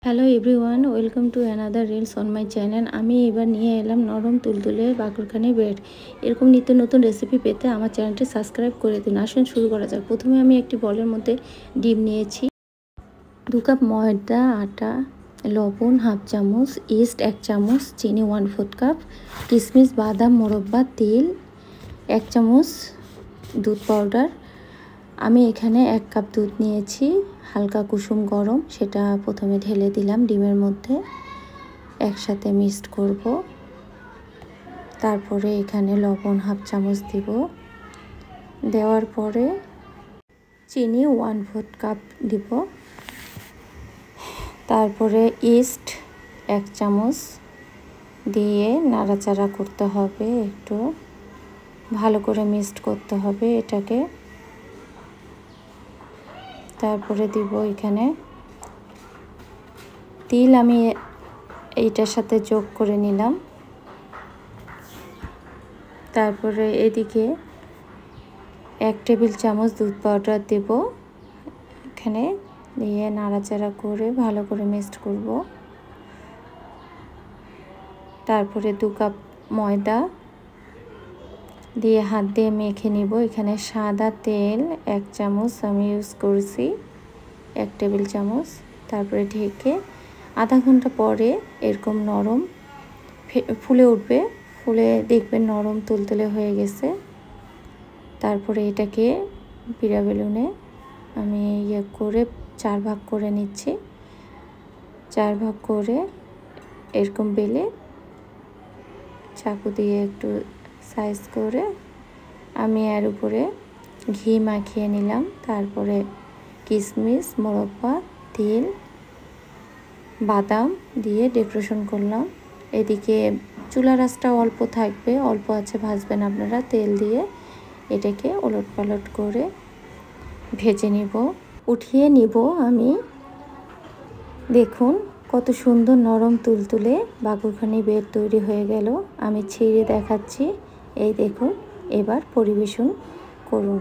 Hello everyone, welcome to another reels on my channel. আমি এবার নিয়ে এলাম নরম তুলতুলে বাকরখানি ব্রেড। এরকম নিত্য নতুন রেসিপি পেতে আমার চ্যানেলটি সাবস্ক্রাইব করে দিন। আসুন শুরু করা যাক। প্রথমে আমি একটি বলের মধ্যে ডিম নিয়েছি, 2 কাপ ময়দা, আটা, লবণ হাফ চামচ, ইস্ট 1 চামচ, চিনি 1/4 কাপ, কিশমিশ, বাদাম, মোরব্বা, তেল 1 চামচ, দুধ পাউডার। আমি এখানে 1 কাপ দুধ নিয়েছি, হালকা কুসুম গরম, সেটা প্রথমে ঢেলে দিলাম ডিমের মধ্যে, একসাথে মিক্সড করব। তারপরে এখানে লবণ হাফ চামচ দিব, দেওয়ার পরে চিনি 1/4 কাপ দিব, তারপরে ইস্ট 1 চামচ দিয়ে নাড়াচাড়া করতে হবে, একটু ভালো করে মিক্সড করতে হবে এটাকে। তারপরে দিব এখানে তিল, আমি এইটার সাথে যোগ করে নিলাম। তারপরে এদিকে 1 টেবিল চামচ দুধ পাউডার দেব, এখানে দিয়ে নাড়াচাড়া করে ভালো করে মিক্সড করব। তারপরে 2 কাপ ময়দা দিয়ে হাত দিয়ে মেখে নিব। এখানে সাদা তেল 1 চামচ আমি ইউজ করছি, 1 টেবিল চামচ। তারপরে ঢেকে আধা ঘন্টা পরে এরকম নরম ফুলে উঠবে, ফুলে দেখবেন নরম তুলতুলে হয়ে গেছে। তারপরে এটাকে পিঠা বেলুনে আমি করে 4 ভাগ করে নিচ্ছি। 4 ভাগ করে এরকম বেলে চাকু দিয়ে একটু সাইজ করে আমি এর উপরে ঘি মাখিয়ে নিলাম। তারপরে কিশমিশ, মোরব্বা, তেল, বাদাম দিয়ে ডেকোরেশন করলাম। এদিকে চুলার আঁচটা অল্প থাকবে, অল্প আছে ভাজবেন আপনারা। তেল দিয়ে এটাকে ওলট পালট করে ভেজে নিব, উঠিয়ে নিব আমি। দেখুন কত সুন্দর নরম তুলতুলে বাকরখানি ব্রেড তৈরি হয়ে গেল। আমি ছিঁড়ে দেখাচ্ছি, এই দেখুন। এবার পরিবেশন করুন।